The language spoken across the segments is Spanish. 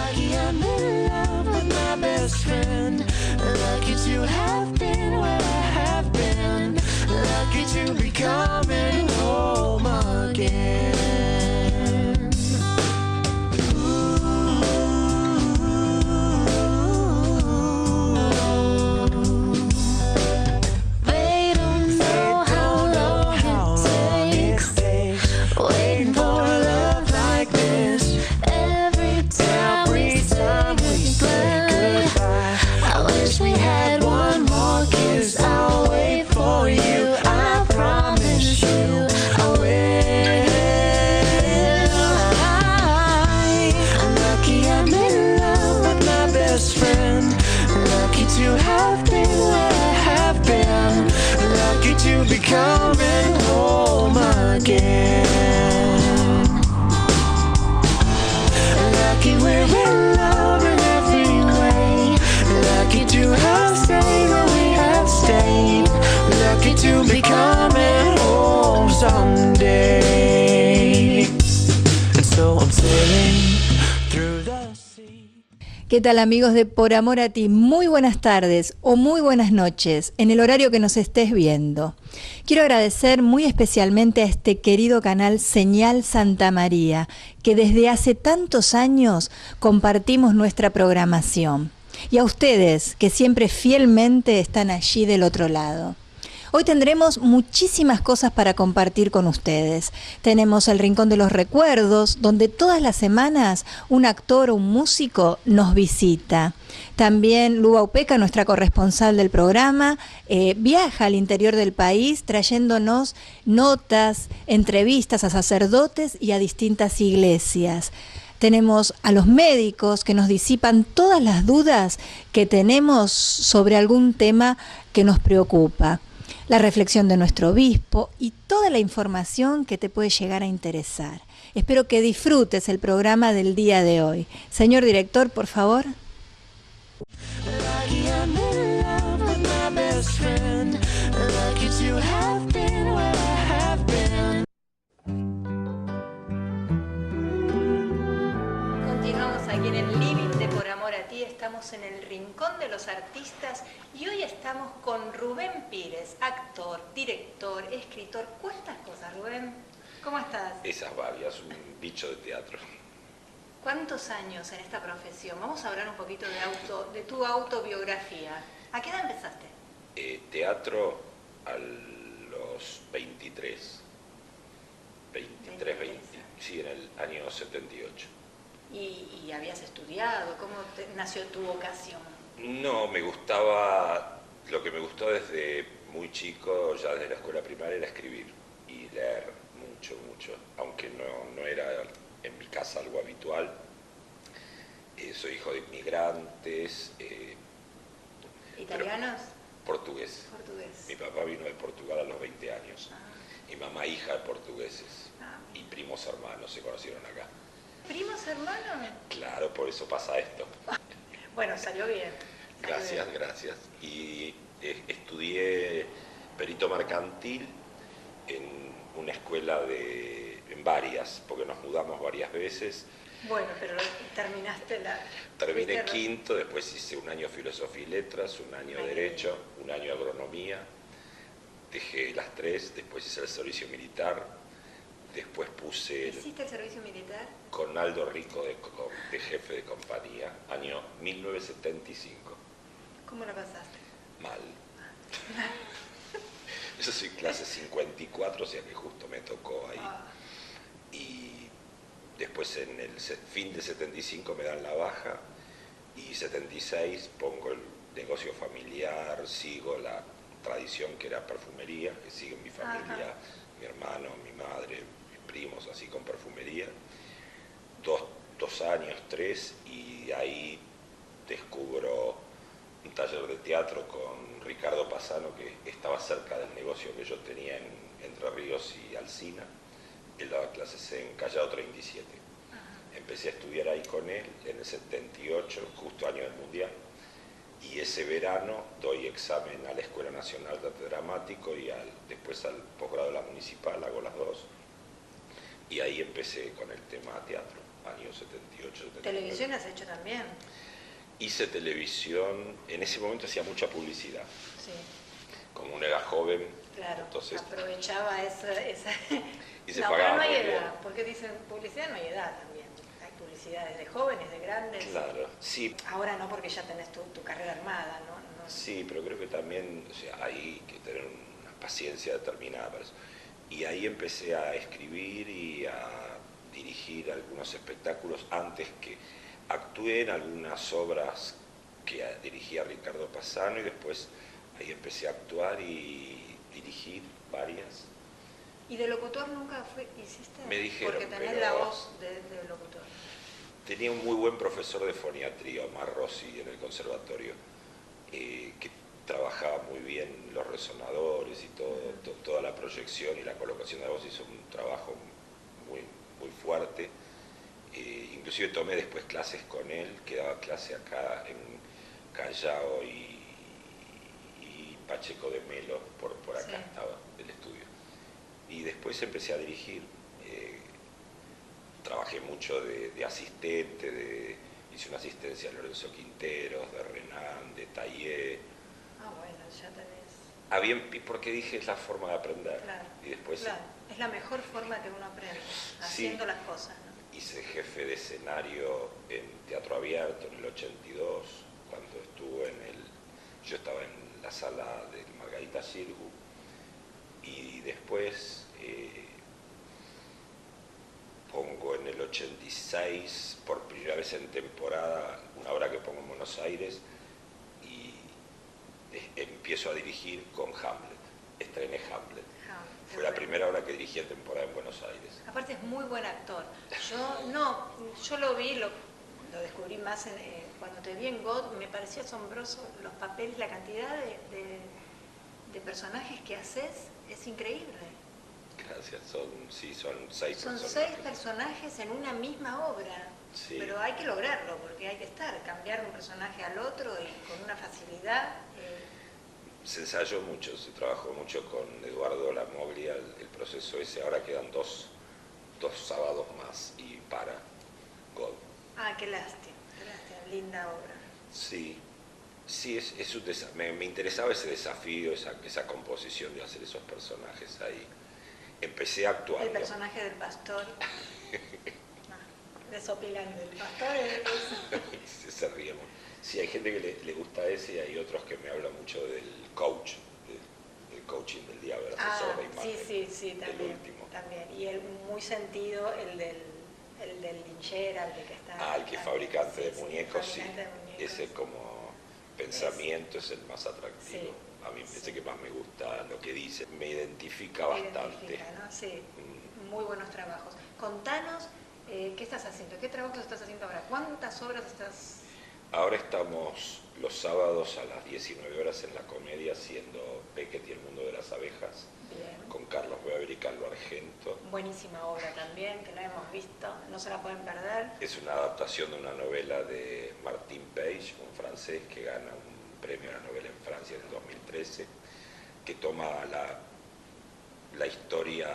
Lucky I'm in love with my best friend. Lucky to have been where I have been. Lucky to be coming home again. They don't know how long it takes waiting for love like this. Every time we say goodbye, I wish we had one more kiss. I'll wait for you, I promise you I will. I'm lucky I'm in love with my best friend. Lucky to have been where I have been. Lucky to be coming home again. Lucky we're in love in every way. Lucky to have stayed where we have stayed. Lucky to be coming home someday. And so I'm sailing through the sea. ¿Qué tal, amigos de Por Amor a Ti? Muy buenas tardes o muy buenas noches, en el horario que nos estés viendo. Quiero agradecer muy especialmente a este querido canal Señal Santa María, que desde hace tantos años compartimos nuestra programación. Y a ustedes, que siempre fielmente están allí del otro lado. Hoy tendremos muchísimas cosas para compartir con ustedes. Tenemos el Rincón de los Recuerdos, donde todas las semanas un actor o un músico nos visita. También Luba Upeca, nuestra corresponsal del programa, viaja al interior del país trayéndonos notas, entrevistas a sacerdotes y a distintas iglesias. Tenemos a los médicos que nos disipan todas las dudas que tenemos sobre algún tema que nos preocupa. La reflexión de nuestro obispo y toda la información que te puede llegar a interesar. Espero que disfrutes el programa del día de hoy. Señor director, por favor. Continuamos aquí en el living de Por Amor a Ti, estamos en el Rincón de los Artistas y hoy estamos con Rubén Pires, actor, director, escritor. ¿Cuántas cosas, Rubén? ¿Cómo estás? Esas varias, un bicho de teatro. ¿Cuántos años en esta profesión? Vamos a hablar un poquito de tu autobiografía. ¿A qué edad empezaste? Teatro a los 23, 20, sí, en el año 78. ¿Y habías estudiado? ¿Cómo nació tu vocación? No, me gustaba, lo que me gustó desde muy chico, ya desde la escuela primaria, era escribir y leer mucho, aunque no era en mi casa algo habitual. Soy hijo de inmigrantes. ¿Italianos? Portugués. Portugués. Mi papá vino de Portugal a los 20 años. Mi mamá hija de portugueses. Y primos hermanos se conocieron acá. ¿Primos hermanos? Claro, por eso pasa esto. Bueno, salió bien. Gracias. Y estudié perito mercantil en una escuela en varias, porque nos mudamos varias veces. Bueno, pero terminaste Terminé quinto, después hice un año filosofía y letras, un año derecho, un año agronomía. Dejé las tres, después hice el servicio militar, después puse... ¿Hiciste el servicio militar? Con Aldo Rico de jefe de compañía, año 1975. ¿Cómo lo pasaste? Mal. Yo soy clase 54, o sea que justo me tocó ahí. Y después en el fin de 75 me dan la baja y 76 pongo el negocio familiar, sigo la tradición que era perfumería, que sigue en mi familia, mi hermano, mi madre, mis primos, así con perfumería. 2 años, 3, y ahí descubro un taller de teatro con Ricardo Pasano, que estaba cerca del negocio que yo tenía en Entre Ríos y Alsina. Él daba clases en Callao 37. Empecé a estudiar ahí con él en el 78, justo año del Mundial, y ese verano doy examen a la Escuela Nacional de Arte Dramático y después al posgrado de la Municipal, hago las dos, y ahí empecé con el tema teatro, años 78, 79. ¿Televisión has hecho también? Hice televisión, en ese momento hacía mucha publicidad. Sí, Como uno era joven, claro. entonces Aprovechaba esa... y se no, pagaba pero no hay muy bien. edad, porque dicen publicidad no hay edad también. Hay publicidades de jóvenes, de grandes. Claro, sí, Ahora no, porque ya tenés tu carrera armada, ¿no? sí, pero creo que también, o sea, hay que tener una paciencia determinada para eso. Y ahí empecé a escribir y a dirigir algunos espectáculos antes que actué en algunas obras que dirigía Ricardo Passano y después ahí empecé a actuar y dirigir varias. ¿Y de locutor nunca hiciste? Me dijeron, porque tenés pero la voz de locutor. Tenía un muy buen profesor de foniatría, Omar Rossi, en el conservatorio, que trabajaba muy bien los resonadores y toda la proyección y la colocación de la voz. Hizo un trabajo muy, muy fuerte. Inclusive tomé después clases con él, que daba clase acá en Callao y Pacheco de Melo, por acá Sí. estaba el estudio. Y después empecé a dirigir. Trabajé mucho de asistente, hice una asistencia a Lorenzo Quinteros, de Renan, de Taillé. Ah, bueno, ya tenés... Porque dije, es la forma de aprender. Claro, Y después claro. Es la mejor forma que uno aprende, haciendo las cosas, ¿no? hice jefe de escenario en Teatro Abierto en el 82, cuando yo estaba en la sala de Margarita Xirgu, y después pongo en el 86, por primera vez en temporada, una obra que pongo en Buenos Aires, y empiezo a dirigir con Hamlet, estrené Hamlet. Fue la primera obra que dirigí en temporada en Buenos Aires. Aparte es muy buen actor. Yo lo vi, lo descubrí más cuando te vi en God, me pareció asombroso los papeles, la cantidad de personajes que haces, es increíble. Gracias, son 6 Son personajes. 6 personajes en una misma obra, Sí. pero hay que lograrlo, porque hay que cambiar de un personaje al otro y con una facilidad. Se ensayó mucho, se trabajó mucho con Eduardo Lamoglia, el proceso ese. Ahora quedan dos sábados más y para God. Ah, qué lástima, linda obra. Sí, es un me interesaba ese desafío, esa composición de hacer esos personajes ahí. Empecé actuando. El personaje del pastor, desopilante, el pastor Se ríe mucho. Sí, hay gente que le gusta ese y hay otros que me hablan mucho del coach, del coaching del diablo, el asesor de imagen. Sí, el también. último. También. Y el muy sentido, el del linchera, el que está... El que es fabricante de muñecos, sí. fabricante de muñecos. Ese como pensamiento es el más atractivo. Sí. A mí es el que más me gusta lo que dice, me identifica Te bastante. identifica, ¿no? Sí, muy buenos trabajos. Contanos, ¿qué estás haciendo? ¿Qué trabajos estás haciendo ahora? ¿Cuántas obras estás...? Ahora estamos los sábados a las 19 horas en la Comedia haciendo Beckett y el mundo de las abejas, Bien. con Carlos Weber y Carlo Argento. Buenísima obra también, que la hemos visto, no se la pueden perder. Es una adaptación de una novela de Martin Page, un francés que gana un premio a la novela en Francia en el 2013, que toma la historia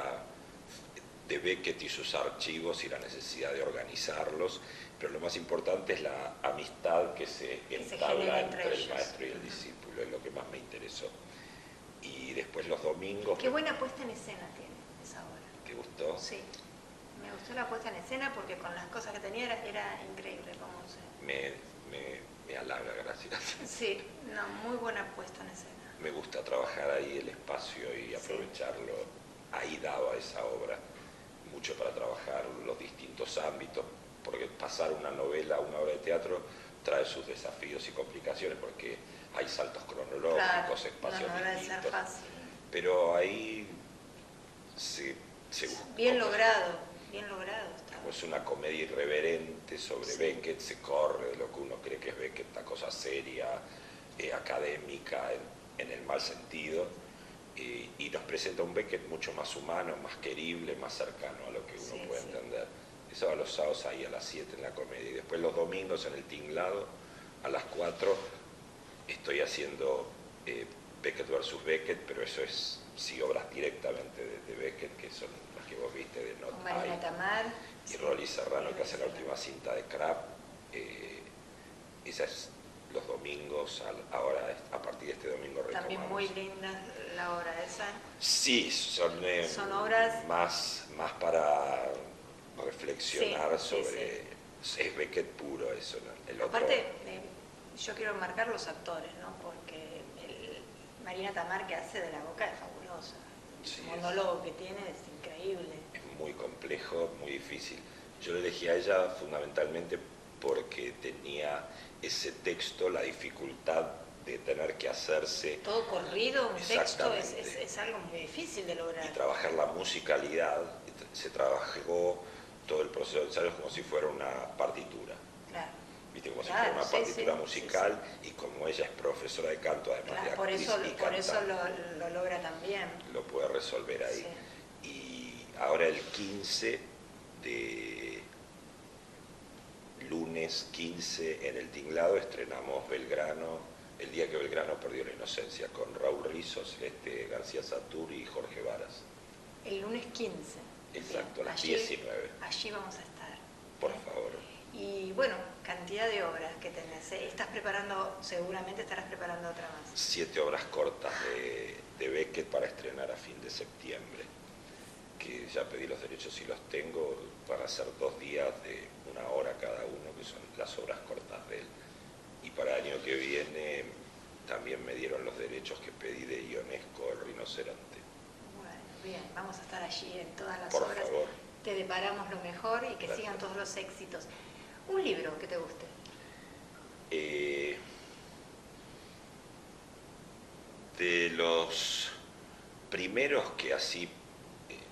de Beckett y sus archivos y la necesidad de organizarlos, pero lo más importante es la amistad que se entabla entre el maestro y el discípulo, es lo que más me interesó. Y después los domingos... Qué buena puesta en escena tiene esa obra. ¿Te gustó? Sí, me gustó la puesta en escena porque con las cosas que tenía era increíble cómo se... Me halaga, gracias. Sí, muy buena puesta en escena. Me gusta trabajar ahí el espacio y aprovecharlo. Ahí daba esa obra mucho para trabajar los distintos ámbitos, porque pasar una novela a una obra de teatro trae sus desafíos y complicaciones, porque hay saltos cronológicos, espacios no debe ser distintos. fácil. Pero ahí se Bien logrado está. es una comedia irreverente sobre Beckett, se corre de lo que uno cree que es Beckett, una cosa seria, académica, en el mal sentido, y nos presenta un Beckett mucho más humano, más querible, más cercano a lo que uno puede entender. Eso a los sábados ahí a las 7 en la Comedia, y después los domingos en el Tinglado a las 4 estoy haciendo Beckett versus Beckett, pero eso es obras directamente de Beckett, que son las que vos viste de Not Con Marina I, Tamar. y Sí, Rolly Serrano, que hace la Serrano. última cinta de Crap. Esa es los domingos, ahora a partir de este domingo retomamos. También muy linda la obra esa. Sí, son obras más para reflexionar Sí, sobre... Es Beckett puro eso, ¿no? El otro, Aparte, yo quiero marcar los actores, ¿no? Porque Marina Tamar que hace de la Boca es fabulosa. Sí, El monólogo que tiene es increíble. es muy complejo, muy difícil. Yo la elegí a ella fundamentalmente porque tenía ese texto, la dificultad de tener que hacerse Todo corrido, un texto, Exactamente. es algo muy difícil de lograr. y trabajar la musicalidad. Se trabajó todo el proceso de ensayo como si fuera una partitura. Claro. ¿Viste? Como Claro, si fuera una sí, partitura sí, musical, y como ella es profesora de canto, además Claro, de por actriz eso, y por eso cantante, lo logra también. lo puede resolver ahí. Sí. Y ahora el 15 de lunes 15 en el Tinglado estrenamos Belgrano, el día que Belgrano perdió la inocencia, con Raúl Rizos, García Saturi y Jorge Varas. El lunes 15. Exacto, a las Allí- 19. Allí vamos a estar. Por favor. Y bueno, cantidad de obras que tenés. Estás preparando, seguramente estarás preparando otra más. 7 obras cortas de Beckett para estrenar a fin de septiembre, que ya pedí los derechos y los tengo, para hacer 2 días de 1 hora cada uno, que son las obras cortas de él. Y para el año que viene también me dieron los derechos que pedí de Ionesco, El Rinoceronte. Bueno, bien, vamos a estar allí en todas las Por obras. favor. Te deparamos lo mejor y que Gracias. sigan todos los éxitos. Un libro que te guste. De los primeros que así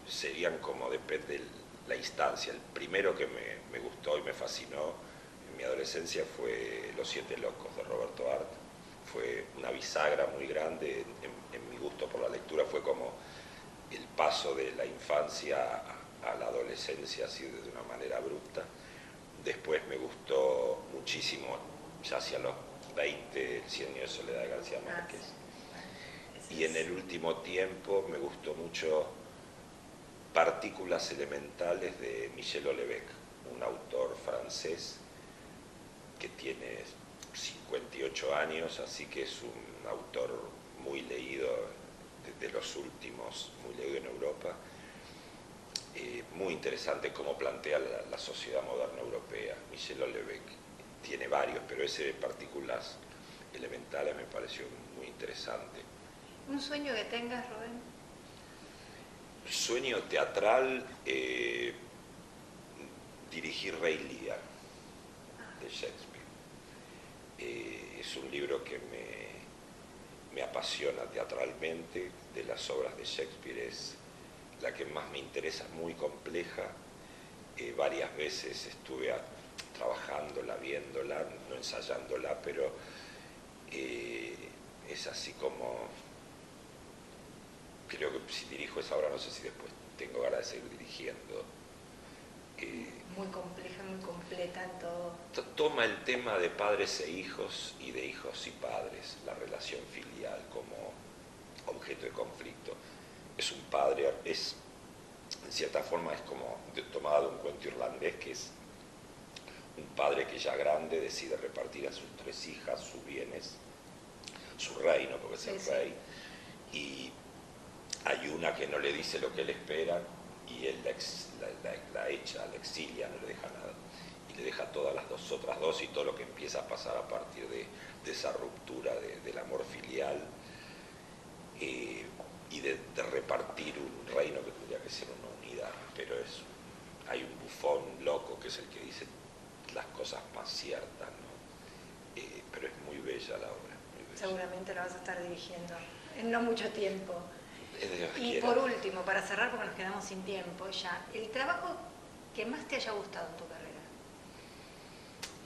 serían como depende de la instancia, el primero que me gustó y me fascinó en mi adolescencia fue Los Siete Locos de Roberto Art. Fue una bisagra muy grande en mi gusto por la lectura, fue como el paso de la infancia a la adolescencia así de una manera abrupta. Después me gustó muchísimo, ya hacia los 20, El Cien años de soledad de García Márquez. Y en el último tiempo me gustó mucho Partículas elementales de Michel Houellebecq, un autor francés que tiene 58 años, así que es un autor muy leído, de los últimos, muy leído en Europa. Muy interesante cómo plantea la sociedad moderna europea. Michel Houellebecq tiene varios, pero ese de Partículas elementales me pareció muy interesante. ¿Un sueño que tengas, Rubén? Sueño teatral, dirigir Rey Lear de Shakespeare. Es un libro que me apasiona teatralmente. De las obras de Shakespeare es la que más me interesa, muy compleja. Varias veces estuve trabajándola, viéndola, no ensayándola, pero es así como... Creo que si dirijo esa obra, no sé si después tengo ganas de seguir dirigiendo. Muy compleja, muy completa en todo. Toma el tema de padres e hijos y de hijos y padres, la relación filial como objeto de conflicto. Es un padre, en cierta forma es como tomado de un cuento irlandés, que es un padre que ya grande decide repartir a sus 3 hijas sus bienes, su reino, porque es el rey, y hay una que no le dice lo que él espera y él la echa, la exilia, no le deja nada. Y le deja todas las otras dos y todo lo que empieza a pasar a partir de esa ruptura del amor filial y de repartir un reino que tendría que ser una unidad. Pero hay un bufón loco que es el que dice las cosas más ciertas, ¿no? Pero es muy bella la obra. Muy bella. Seguramente lo vas a estar dirigiendo en no mucho tiempo. Y Quiera. por último, para cerrar, porque nos quedamos sin tiempo ya, el trabajo que más te haya gustado en tu carrera.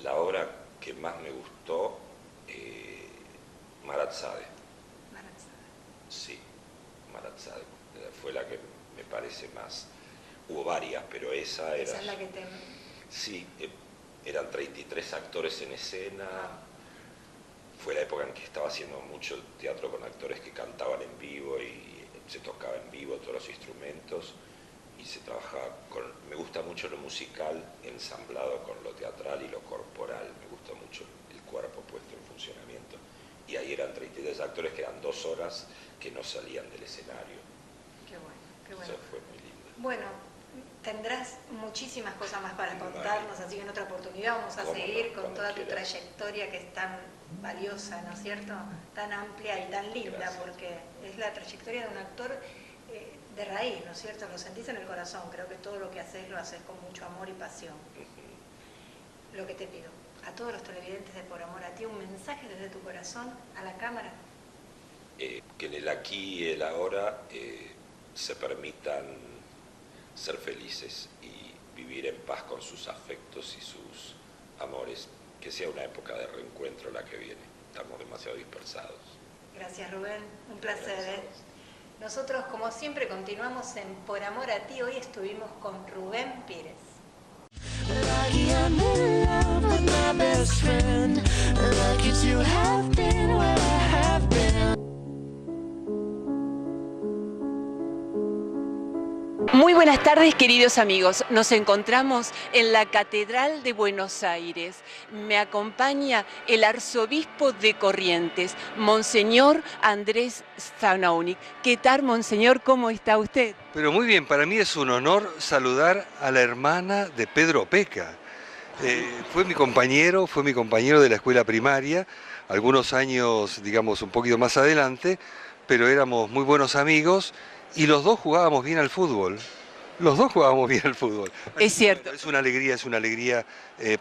La obra que más me gustó, Maratzade. Sí, Maratzade. Fue la que me parece más. Hubo varias, pero esa era... Esa es la que te... Sí, eran 33 actores en escena. Fue la época en que estaba haciendo mucho teatro con actores que cantaban en vivo y se tocaba en vivo todos los instrumentos. Y se trabajaba me gusta mucho lo musical ensamblado con lo teatral y lo corporal, me gusta mucho el cuerpo puesto en funcionamiento. Y ahí eran 33 actores que eran 2 horas que no salían del escenario. Qué bueno, qué bueno. Eso fue muy lindo. Bueno, tendrás muchísimas cosas más para contarnos, así que en otra oportunidad vamos a seguir con toda tu trayectoria que es tan valiosa, ¿no es cierto? Tan amplia y tan linda. Gracias. Porque es la trayectoria de un actor de raíz, ¿no es cierto? Lo sentís en el corazón, creo que todo lo que haces lo haces con mucho amor y pasión. Lo que te pido, a todos los televidentes de Por Amor a Ti, un mensaje desde tu corazón a la cámara. Que en el aquí y el ahora se permitan ser felices y vivir en paz con sus afectos y sus amores, que sea una época de reencuentro la que viene. Estamos demasiado dispersados. Gracias, Rubén, un placer. Nosotros, como siempre, continuamos en Por Amor a Ti. Hoy estuvimos con Rubén Pires. Lucky I'm in love with my best friend. Lucky to have been where I have been. Muy buenas tardes, queridos amigos. Nos encontramos en la Catedral de Buenos Aires. Me acompaña el arzobispo de Corrientes, Monseñor Andrés Zanauni. ¿Qué tal, Monseñor? ¿Cómo está usted? Pero muy bien, para mí es un honor saludar a la hermana de Pedro Opeca. Fue mi compañero de la escuela primaria, algunos años, digamos, un poquito más adelante, pero éramos muy buenos amigos. Y los dos jugábamos bien al fútbol. Es cierto. Es una alegría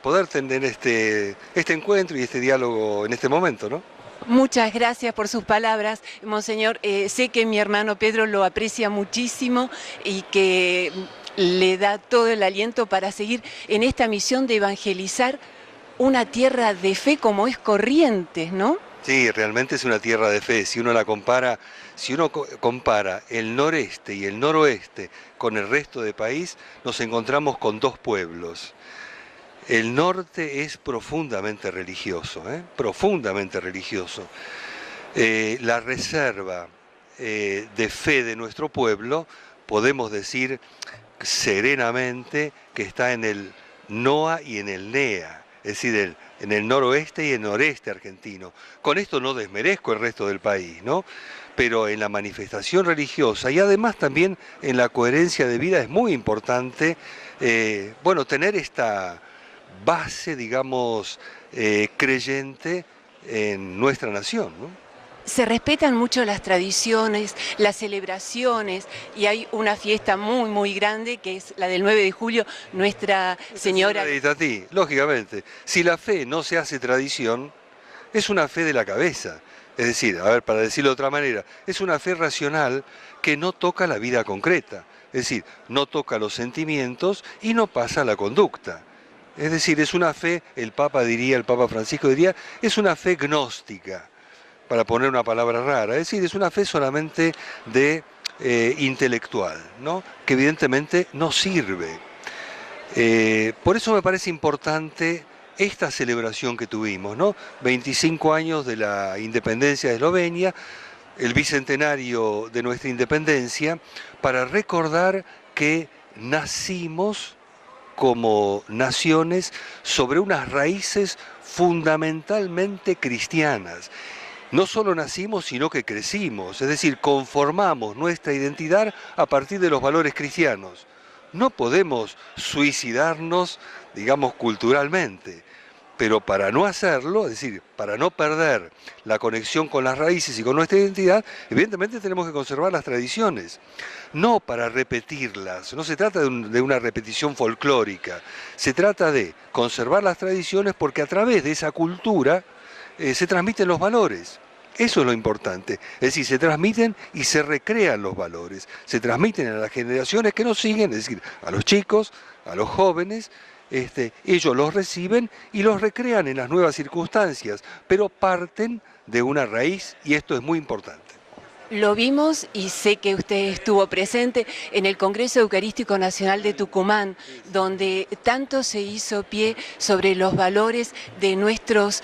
poder tener este encuentro y este diálogo en este momento, ¿no? Muchas gracias por sus palabras, Monseñor. Sé que mi hermano Pedro lo aprecia muchísimo y que le da todo el aliento para seguir en esta misión de evangelizar una tierra de fe como es Corrientes, ¿no? Sí, realmente es una tierra de fe. Si uno compara el noreste y el noroeste con el resto del país, nos encontramos con 2 pueblos. El norte es profundamente religioso, profundamente religioso. La reserva de fe de nuestro pueblo, podemos decir serenamente que está en el NOA y en el NEA, es decir, en el noroeste y el noreste argentino. Con esto no desmerezco el resto del país, ¿no? Pero en la manifestación religiosa y además también en la coherencia de vida es muy importante, tener esta base, digamos, creyente en nuestra nación, ¿no? Se respetan mucho las tradiciones, las celebraciones, y hay una fiesta muy, muy grande que es la del 9 de julio, Nuestra Señora de Itatí. Lógicamente, si la fe no se hace tradición, es una fe de la cabeza. Es decir, a ver, para decirlo de otra manera, es una fe racional que no toca la vida concreta. Es decir, no toca los sentimientos y no pasa a la conducta. Es decir, es una fe, el Papa Francisco diría, es una fe gnóstica, para poner una palabra rara, es decir, es una fe solamente de intelectual, ¿no? Que evidentemente no sirve. Por eso me parece importante esta celebración que tuvimos, ¿no? 25 años de la independencia de Eslovenia, el bicentenario de nuestra independencia, para recordar que nacimos como naciones sobre unas raíces fundamentalmente cristianas. No solo nacimos, sino que crecimos, es decir, conformamos nuestra identidad a partir de los valores cristianos. No podemos suicidarnos, digamos, culturalmente, pero para no hacerlo, es decir, para no perder la conexión con las raíces y con nuestra identidad, evidentemente tenemos que conservar las tradiciones, no para repetirlas. No se trata de una repetición folclórica, se trata de conservar las tradiciones porque a través de esa cultura se transmiten los valores. Eso es lo importante, es decir, se transmiten y se recrean los valores, se transmiten a las generaciones que nos siguen, es decir, a los chicos, a los jóvenes, ellos los reciben y los recrean en las nuevas circunstancias, pero parten de una raíz y esto es muy importante. Lo vimos y sé que usted estuvo presente en el Congreso Eucarístico Nacional de Tucumán, donde tanto se hizo pie sobre los valores de nuestros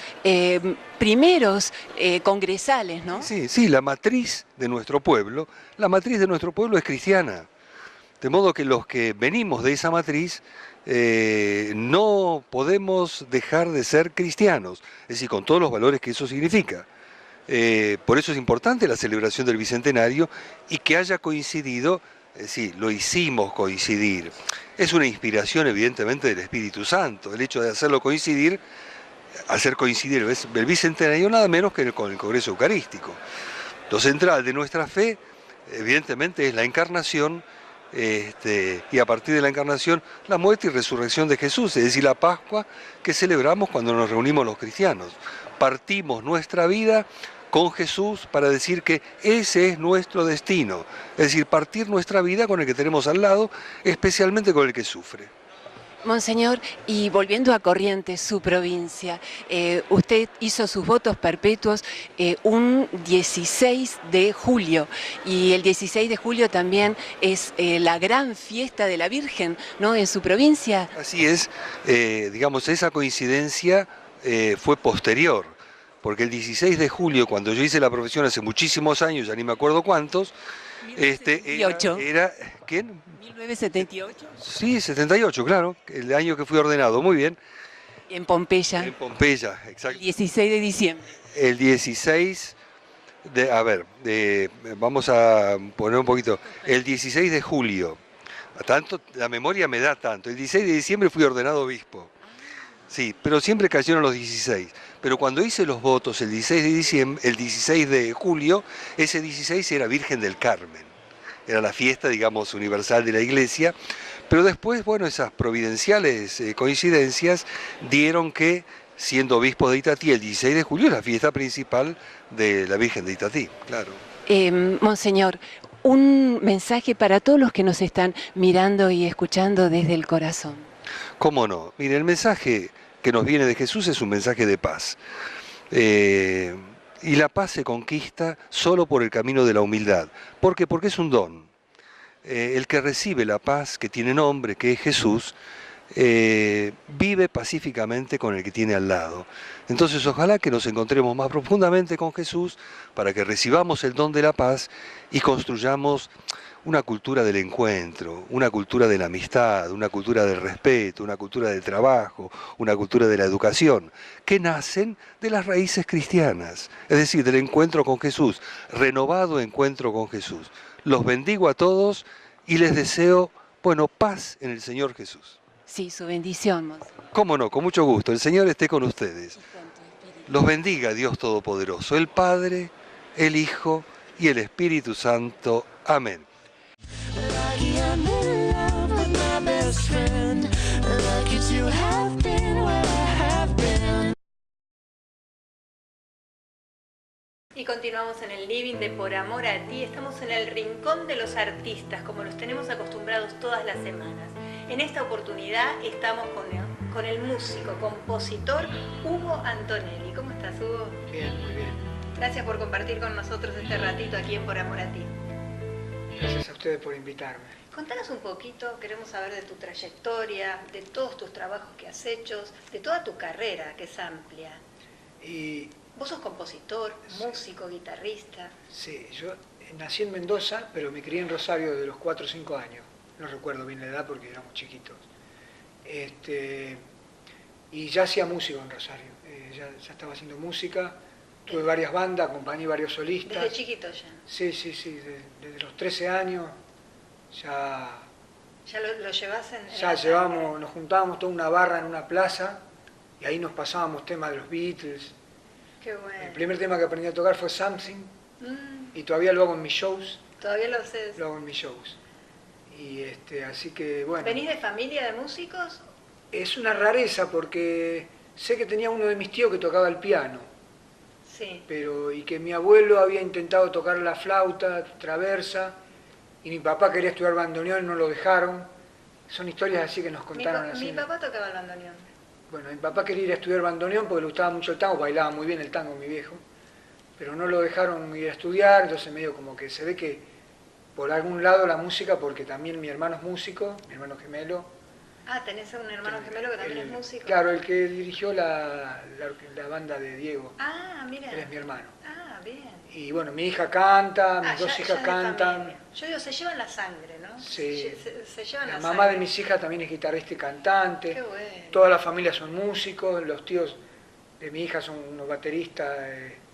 primeros congresales, ¿no? Sí, la matriz de nuestro pueblo es cristiana. De modo que los que venimos de esa matriz no podemos dejar de ser cristianos, es decir, con todos los valores que eso significa. Por eso es importante la celebración del Bicentenario y que haya coincidido, es decir, lo hicimos coincidir. Es una inspiración evidentemente del Espíritu Santo, el hecho de hacerlo coincidir, hacer coincidir el Bicentenario nada menos que con el Congreso Eucarístico. Lo central de nuestra fe, evidentemente, es la encarnación, y a partir de la encarnación, la muerte y resurrección de Jesús, es decir, la Pascua que celebramos cuando nos reunimos los cristianos. Partimos nuestra vida con Jesús para decir que ese es nuestro destino, es decir, partir nuestra vida con el que tenemos al lado, especialmente con el que sufre. Monseñor, y volviendo a Corrientes, su provincia, usted hizo sus votos perpetuos un 16 de julio, y el 16 de julio también es la gran fiesta de la Virgen, ¿no?, en su provincia. Así es, digamos, esa coincidencia fue posterior, porque el 16 de julio, cuando yo hice la profesión hace muchísimos años, ya ni me acuerdo cuántos, 1978. era ¿quién? 1978. Sí, 78, claro, el año que fui ordenado, muy bien. En Pompeya. En Pompeya, exacto. El 16 de diciembre. El 16 de, a ver, vamos a poner un poquito, el 16 de julio, tanto, la memoria me da tanto, el 16 de diciembre fui ordenado obispo. Sí, pero siempre cayeron los 16. Pero cuando hice los votos el 16 de diciembre, el 16 de julio, ese 16 era Virgen del Carmen. Era la fiesta, digamos, universal de la Iglesia. Pero después, bueno, esas providenciales coincidencias dieron que, siendo obispo de Itatí, el 16 de julio es la fiesta principal de la Virgen de Itatí, claro. Monseñor, un mensaje para todos los que nos están mirando y escuchando desde el corazón. ¿Cómo no? Mire, el mensaje que nos viene de Jesús es un mensaje de paz. Y la paz se conquista solo por el camino de la humildad. ¿Por qué? Porque es un don. El que recibe la paz, que tiene nombre, que es Jesús, vive pacíficamente con el que tiene al lado. Entonces ojalá que nos encontremos más profundamente con Jesús para que recibamos el don de la paz y construyamos una cultura del encuentro, una cultura de la amistad, una cultura del respeto, una cultura del trabajo, una cultura de la educación, que nacen de las raíces cristianas, es decir, del encuentro con Jesús, renovado encuentro con Jesús. Los bendigo a todos y les deseo, bueno, paz en el Señor Jesús. Sí, su bendición, Monseñor. Cómo no, con mucho gusto. El Señor esté con ustedes. Los bendiga Dios Todopoderoso, el Padre, el Hijo y el Espíritu Santo. Amén. Lucky I'm in love with my best friend. Lucky to have been where I have been. Y continuamos en el living de Por Amor a Ti. Estamos en el rincón de los artistas, como los tenemos acostumbrados todas las semanas. En esta oportunidad estamos con el músico, compositor Hugo Antonelli. ¿Cómo estás, Hugo? Bien, muy bien. Gracias por compartir con nosotros este ratito aquí en Por Amor a Ti. Gracias a ustedes por invitarme. Contanos un poquito, queremos saber de tu trayectoria, de todos tus trabajos que has hecho, de toda tu carrera, que es amplia. Y Vos sos compositor, músico, guitarrista. sí, yo nací en Mendoza, pero me crié en Rosario desde los 4 o 5 años. No recuerdo bien la edad porque éramos chiquitos. Y ya hacía música en Rosario. Ya estaba haciendo música. Tuve varias bandas, acompañé varios solistas. Desde chiquito ya. Sí, desde los 13 años ya ¿Ya lo llevas en ya la llevamos, nos juntábamos toda una barra en una plaza y ahí nos pasábamos temas de los Beatles. sangre? Qué bueno. El primer tema que aprendí a tocar fue Something Mm, y todavía lo hago en mis shows. Todavía lo haces. Lo hago en mis shows. Y así que bueno, ¿Venís de familia de músicos? es una rareza porque sé que tenía uno de mis tíos que tocaba el piano, Sí. y que mi abuelo había intentado tocar la flauta traversa y mi papá quería estudiar bandoneón y no lo dejaron. Son historias así que nos contaron así. Mi papá tocaba el bandoneón. Bueno, mi papá quería ir a estudiar bandoneón porque le gustaba mucho el tango, bailaba muy bien el tango mi viejo, pero no lo dejaron ir a estudiar, entonces medio como que se ve que por algún lado la música, porque también mi hermano es músico, mi hermano gemelo. Ah, tenés un hermano gemelo que también es músico. Claro, el que dirigió la banda de Diego, Ah, mira. él es mi hermano. Ah, bien. Y bueno, mi hija canta, mis Ah, dos ya hijas es de cantan. familia. Yo digo, se llevan la sangre, ¿no? Sí. Se llevan La la mamá sangre. de mis hijas también es guitarrista y cantante. Qué bueno. Todas las familias son músicos, los tíos de mi hija son unos bateristas,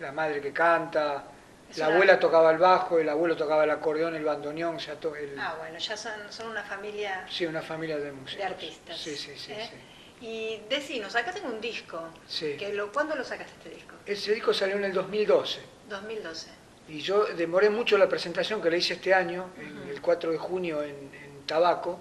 la madre que canta, Es la una- abuela tocaba el bajo, el abuelo tocaba el acordeón, el bandoneón, o sea, Bueno, ya son una familia sí, una familia de músicos. de artistas. Sí, sí, sí, ¿eh? sí. Y decinos, acá tengo un disco. Sí. ¿Cuándo lo sacaste este disco? Ese disco salió en el 2012 2012. y yo demoré mucho la presentación que le hice este año, el 4 de junio en Tabaco,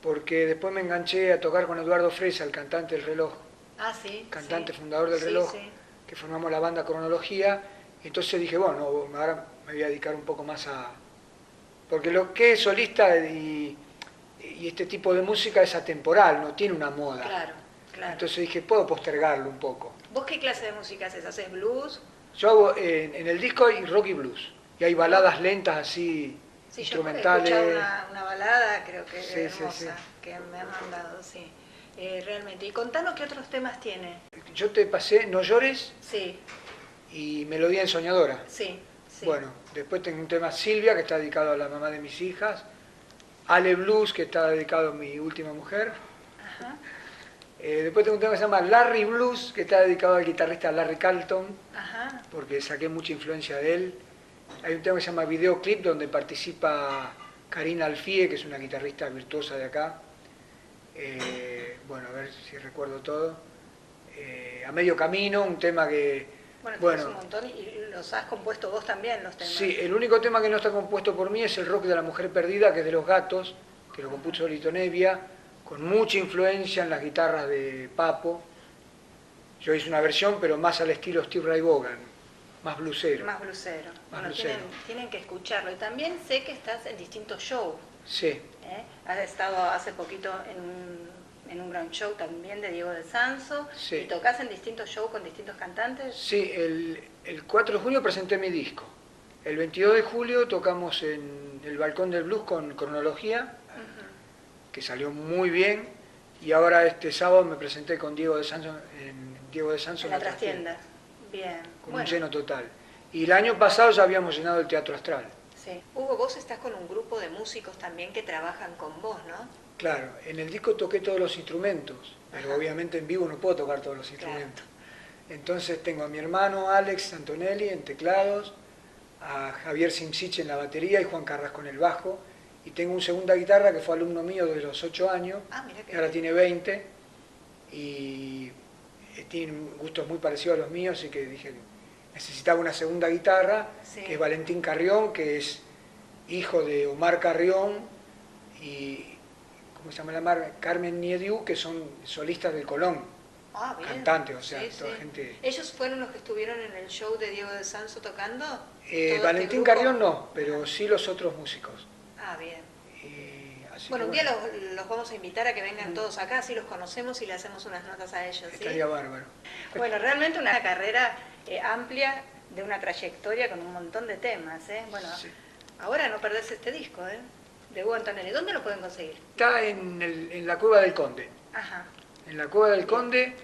porque después me enganché a tocar con Eduardo Fresa, el cantante del Reloj, Ah, sí. cantante sí. fundador del Sí, Reloj, sí. que formamos la banda Cronología. Entonces dije, bueno, ahora me voy a dedicar un poco más a... Porque lo que es solista y este tipo de música es atemporal, no tiene una moda. Claro, claro. Entonces dije, puedo postergarlo un poco. ¿Vos qué clase de música haces? ¿Haces blues? Yo hago, en el disco hay rock y blues, y hay baladas lentas así, Sí, instrumentales. yo he escuchado una balada, creo que Sí, sí, hermosa, sí. que me han mandado, sí. Realmente. Y contanos qué otros temas tiene. Yo te pasé No llores Sí, y Melodía ensoñadora. sí, sí. Bueno, después tengo un tema Silvia, que está dedicado a la mamá de mis hijas. Ale Blues, que está dedicado a mi última mujer. Ajá, Después tengo un tema que se llama Larry Blues, que está dedicado al guitarrista Larry Carlton, ajá. porque saqué mucha influencia de él. Hay un tema que se llama Videoclip, donde participa Karina Alfie, que es una guitarrista virtuosa de acá. Bueno, a ver si recuerdo todo. A medio camino, un tema que... Bueno, Bueno, tenés un montón y los has compuesto vos también, los temas. sí, el único tema que no está compuesto por mí es el rock de la mujer perdida, que es de Los Gatos, que lo compuso Lito Nevia, con mucha influencia en las guitarras de Papo. Yo hice una versión, pero más al estilo Steve Ray Vaughan, más bluesero. Más bluesero. Bueno, bluesero. tienen que escucharlo. Y también sé que estás en distintos shows. Sí, Has estado hace poquito en un gran show también de Diego de Sanso. Sí. ¿Y tocas en distintos shows con distintos cantantes? sí, el 4 de junio presenté mi disco. El 22 de julio tocamos en el Balcón del Blues con Cronología, que salió muy bien. Y ahora este sábado me presenté con Diego de Sanso En la trastienda. Bien. con Bueno, un lleno total. Y el año pasado ya habíamos llenado el Teatro Astral. sí. Hugo, vos estás con un grupo de músicos también que trabajan con vos, ¿no? Claro, en el disco toqué todos los instrumentos, pero Ajá. obviamente en vivo no puedo tocar todos los instrumentos. Entonces tengo a mi hermano Alex Antonelli en teclados, a Javier Simsich en la batería y Juan Carrasco en el bajo. Y tengo un segunda guitarra que fue alumno mío desde los 8 años, Ah, mira y que ahora tiene 20, y tiene gustos muy parecidos a los míos, así que dije, necesitaba una segunda guitarra, Sí. que es Valentín Carrión, que es hijo de Omar Carrión y, ¿cómo se llama la marca? Carmen Niediu, que son solistas del Colón, Ah, bien. cantantes, o sea, Sí, toda sí. gente... ¿Ellos fueron los que estuvieron en el show de Diego de Sanso tocando? ¿Todo Valentín este grupo? Carrión no, pero sí los otros músicos. Ah, bien. Así Bueno, un que día los vamos a invitar a que vengan todos acá, así los conocemos y le hacemos unas notas a ellos, ¿sí? estaría bárbaro. Bueno, realmente una carrera amplia, de una trayectoria con un montón de temas, ¿eh? Bueno, Sí. ahora no perdés este disco, ¿eh? De Hugo Antonelli. ¿Dónde lo pueden conseguir? Está en la Cueva del Conde. Ajá. En la Cueva del Conde,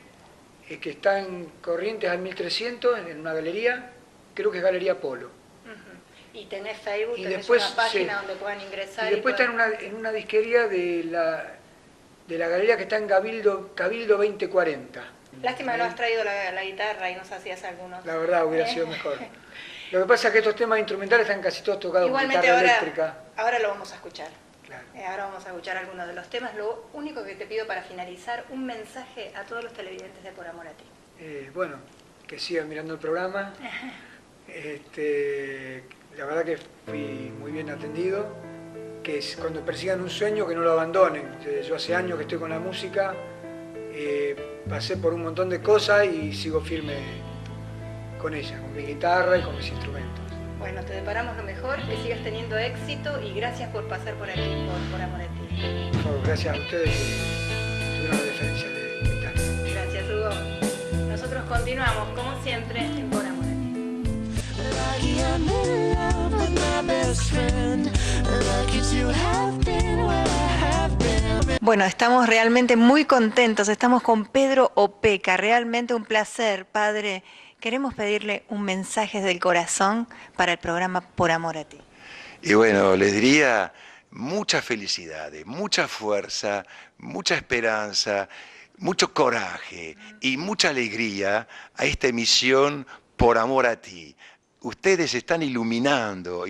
que está en Corrientes al 1300, en una galería, creo que es Galería Polo. Ujú. Y tenés Facebook, Y tenés después, una página sí. donde puedan ingresar. Y después está puedan- en una disquería de la galería que está en Cabildo 2040. Lástima que no has traído la guitarra y nos hacías algunos. La verdad hubiera sido mejor. Lo que pasa es que estos temas instrumentales están casi todos tocados con Igualmente guitarra ahora, eléctrica. ahora lo vamos a escuchar. Claro. Ahora vamos a escuchar algunos de los temas. Lo único que te pido para finalizar, un mensaje a todos los televidentes de Por Amor a Ti. Bueno, que sigan mirando el programa. La verdad que fui muy bien atendido. Que cuando persigan un sueño, que no lo abandonen. Yo hace años que estoy con la música, pasé por un montón de cosas y sigo firme con ella, con mi guitarra y con mis instrumentos. Bueno, te deparamos lo mejor, que sigas teniendo éxito y gracias por pasar por aquí, por Amor a Ti. Por favor, gracias a ustedes que tuvieron la deferencia de invitarme. Gracias, Hugo. Nosotros continuamos, como siempre, en Por Amor a Ti. Lucky I'm in love with my best friend. Lucky to have been where I have been. Bueno, estamos realmente muy contentos. Estamos con Pedro Opeca. Realmente un placer, padre. Queremos pedirle un mensaje del corazón para el programa Por Amor a Ti. Y bueno, les diría, muchas felicidades, mucha fuerza, mucha esperanza, mucho coraje y mucha alegría a esta emisión Por Amor a Ti. Ustedes están iluminando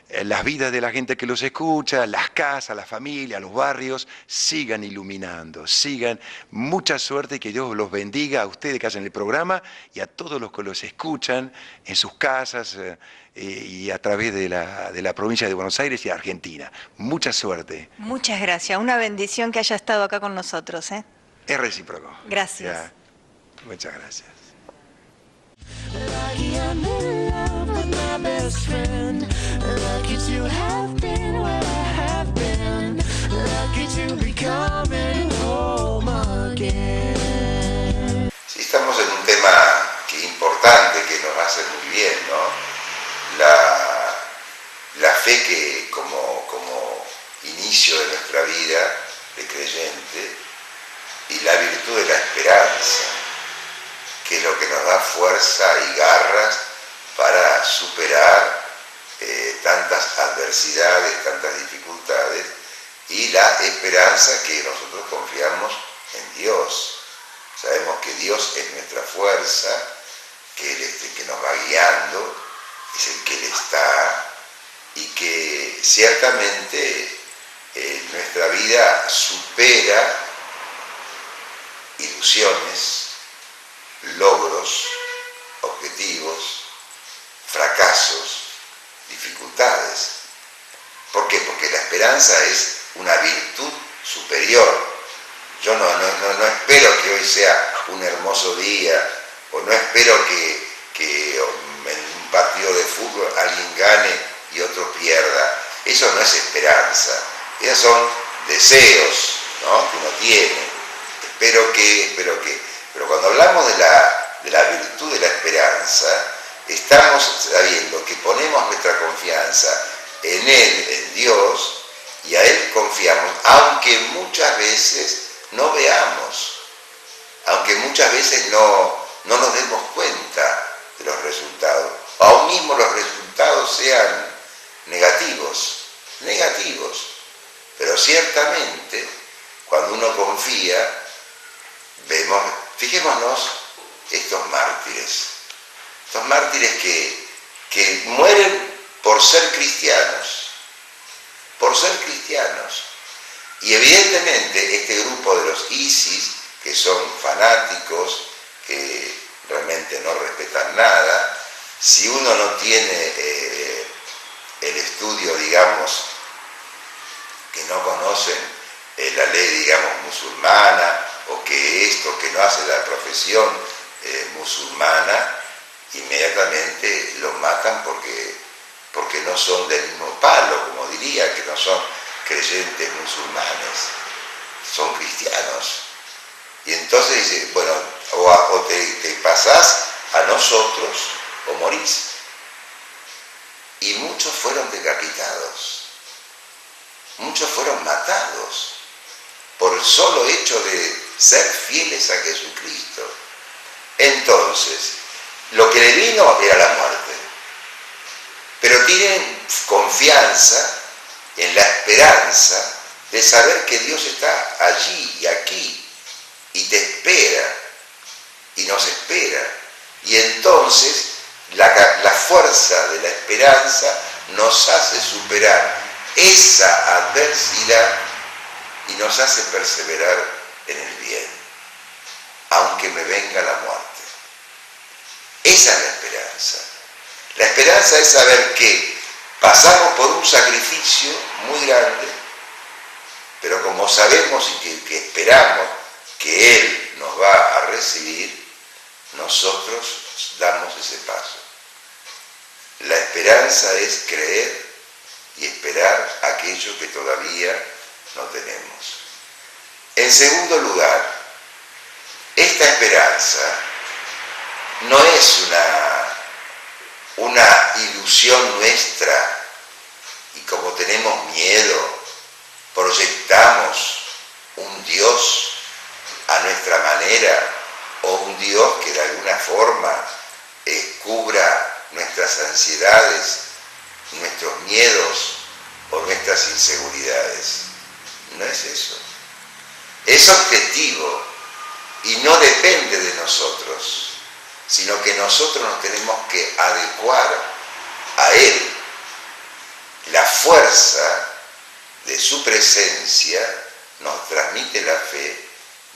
las vidas de la gente que los escucha, las casas, las familias, los barrios. Sigan iluminando, sigan. Mucha suerte y que Dios los bendiga a ustedes que hacen el programa y a todos los que los escuchan en sus casas y a través de la provincia de Buenos Aires y Argentina. Mucha suerte. Muchas gracias. Una bendición que haya estado acá con nosotros, ¿eh? Es recíproco. Gracias. Ya. Muchas gracias. Lucky I'm in love with my best friend. Lucky to have been where I have been. Lucky to be coming home again. Sí, estamos en un tema que es importante, que nos hace muy bien, ¿no? La fe que como inicio de nuestra vida de creyente y la virtud de la esperanza, que es lo que nos da fuerza y garras para superar tantas adversidades, tantas dificultades, y la esperanza que nosotros confiamos en Dios. Sabemos que Dios es nuestra fuerza, que Él es el que nos va guiando, es el que Él está, y que ciertamente nuestra vida supera ilusiones, logros, objetivos, fracasos, dificultades. ¿Por qué? Porque la esperanza es una virtud superior. Yo no espero que hoy sea un hermoso día, o no espero que en un partido de fútbol alguien gane y otro pierda. Eso no es esperanza. Esos son deseos, ¿no?, que uno tiene. Espero que. Pero cuando hablamos de la virtud de la esperanza, estamos sabiendo que ponemos nuestra confianza en Él, en Dios, y a Él confiamos, aunque muchas veces no veamos, aunque muchas veces no nos demos cuenta de los resultados, aún mismo los resultados sean negativos, pero ciertamente cuando uno confía, vemos, fijémonos, estos mártires que mueren por ser cristianos, y evidentemente este grupo de los ISIS, que son fanáticos, que realmente no respetan nada, si uno no tiene el estudio, digamos, que no conocen la ley, digamos, musulmana, o que no hace la profesión musulmana, inmediatamente los matan porque no son del mismo palo, como diría, que no son creyentes musulmanes, son cristianos. Y entonces dice, bueno, o te pasás a nosotros o morís. Y muchos fueron decapitados, muchos fueron matados por el solo hecho de ser fieles a Jesucristo. Entonces, lo que le vino era la muerte. Pero tienen confianza en la esperanza de saber que Dios está allí y aquí, y te espera, y nos espera. Y entonces, la fuerza de la esperanza nos hace superar esa adversidad y nos hace perseverar en el bien, aunque me venga la muerte. Esa es la esperanza. La esperanza es saber que pasamos por un sacrificio muy grande, pero como sabemos y que esperamos que Él nos va a recibir, nosotros damos ese paso. La esperanza es creer y esperar aquello que todavía no tenemos. En segundo lugar, esta esperanza no es una ilusión nuestra, y como tenemos miedo, proyectamos un Dios a nuestra manera, o un Dios que de alguna forma cubra nuestras ansiedades, nuestros miedos o nuestras inseguridades. No es eso. Es objetivo y no depende de nosotros, sino que nosotros nos tenemos que adecuar a Él. La fuerza de su presencia nos transmite la fe,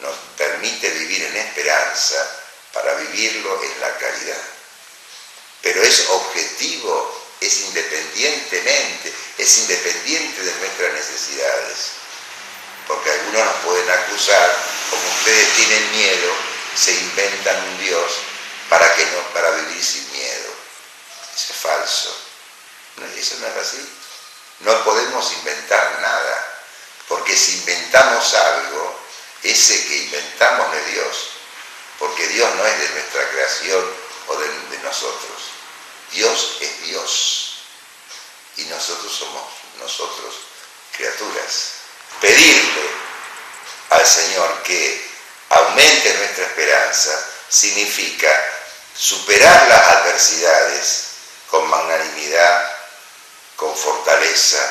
nos permite vivir en esperanza para vivirlo en la caridad. Pero es objetivo, es independiente de nuestras necesidades. Porque algunos nos pueden acusar, como ustedes tienen miedo, se inventan un Dios para vivir sin miedo. Eso es falso. No, eso no es así. No podemos inventar nada, porque si inventamos algo, ese que inventamos no es Dios, porque Dios no es de nuestra creación o de nosotros. Dios es Dios y nosotros somos criaturas. Pedirle al Señor que aumente nuestra esperanza significa superar las adversidades con magnanimidad, con fortaleza,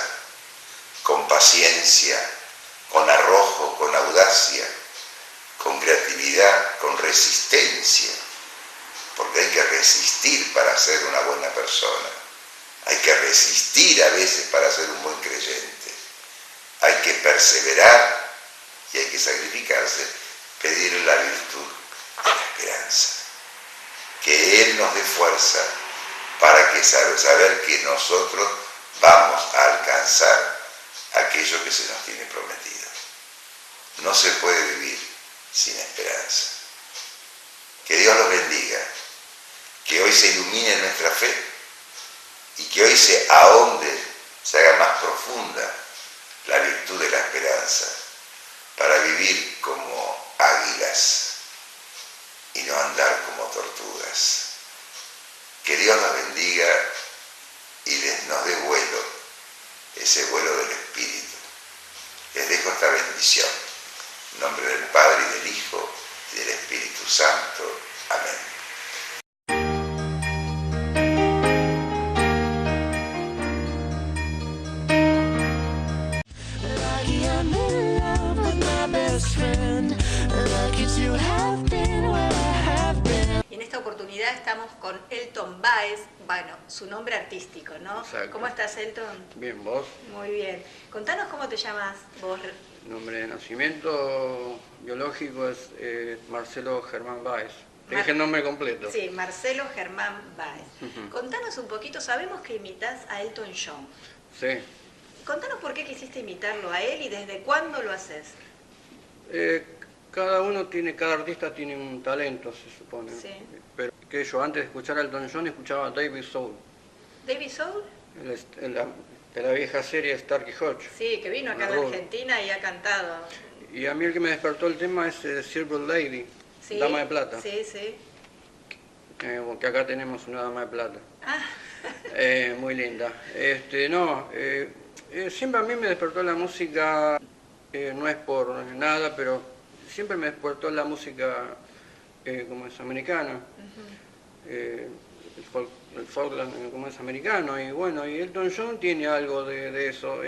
con paciencia, con arrojo, con audacia, con creatividad, con resistencia, porque hay que resistir para ser una buena persona, hay que resistir a veces para ser un buen creyente, hay que perseverar y hay que sacrificarse, pedirle la virtud de la esperanza, que Él nos dé fuerza para que saber que nosotros vamos a alcanzar aquello que se nos tiene prometido. No se puede vivir sin esperanza. Que Dios los bendiga, que hoy se ilumine nuestra fe y que hoy se ahonde, se haga más profunda la virtud de la esperanza para vivir como águilas y no andar como tortugas. Que Dios nos bendiga y nos dé vuelo, ese vuelo del Espíritu. Les dejo esta bendición. En nombre del Padre y del Hijo y del Espíritu Santo. Amén. Lucky I'm in love with my best friend. Lucky to have been where I have been. Y en esta oportunidad estamos con Elton Baez, bueno, su nombre artístico, ¿no? Exacto. ¿Cómo estás, Elton? Bien, ¿vos? Muy bien. Contanos cómo te llamas vos. Nombre de nacimiento biológico es Marcelo Germán Báez. Te dije el nombre completo. Sí, Marcelo Germán Báez. Contanos un poquito, sabemos que imitas a Elton John. Sí. Contanos por qué quisiste imitarlo a él y desde cuándo lo haces. Cada artista tiene un talento, se supone. Sí. Pero que yo antes de escuchar a Elton John escuchaba a David Soul. ¿David Soul? De la vieja serie Starkey Hodge. Sí, que vino acá a la Argentina y ha cantado. Y a mí el que me despertó el tema es Silver Lady, ¿Sí? Dama de Plata. Sí, sí. Que acá tenemos una Dama de Plata. Ah. Muy linda. Siempre a mí me despertó la música, no es por nada, pero siempre me despertó la música como es americana. El folkland como es americano, y bueno, y Elton John tiene algo de eso.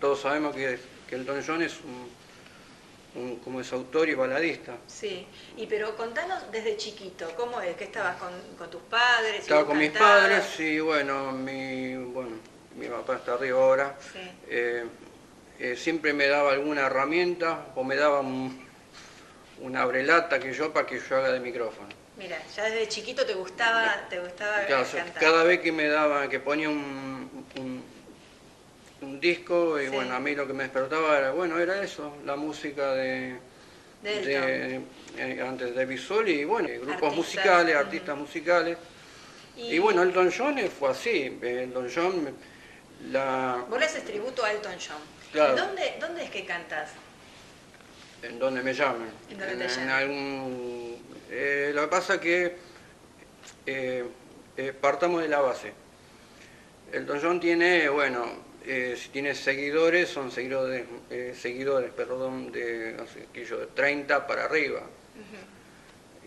Todos sabemos que Elton John es como es autor y baladista. Sí, pero contanos desde chiquito, ¿cómo es? ¿Que estabas con tus padres? Estaba con mis padres y bueno, mi papá está arriba ahora. Sí. Siempre me daba alguna herramienta o me daba una abrelata para que yo haga de micrófono. Mira, ya desde chiquito te gustaba claro, cantar. Cada vez que ponía un disco, y bueno, a mí lo que me despertaba era eso, la música antes de David Soul y bueno, grupos musicales, artistas musicales. Y bueno, Elton John fue así. Elton John, Vos le haces tributo a Elton John. Claro. ¿Dónde es que cantás? En donde me llamen. En donde te llamen. Lo que pasa es que partamos de la base. Elton John tiene, si tiene seguidores, son seguidores, de 30 para arriba.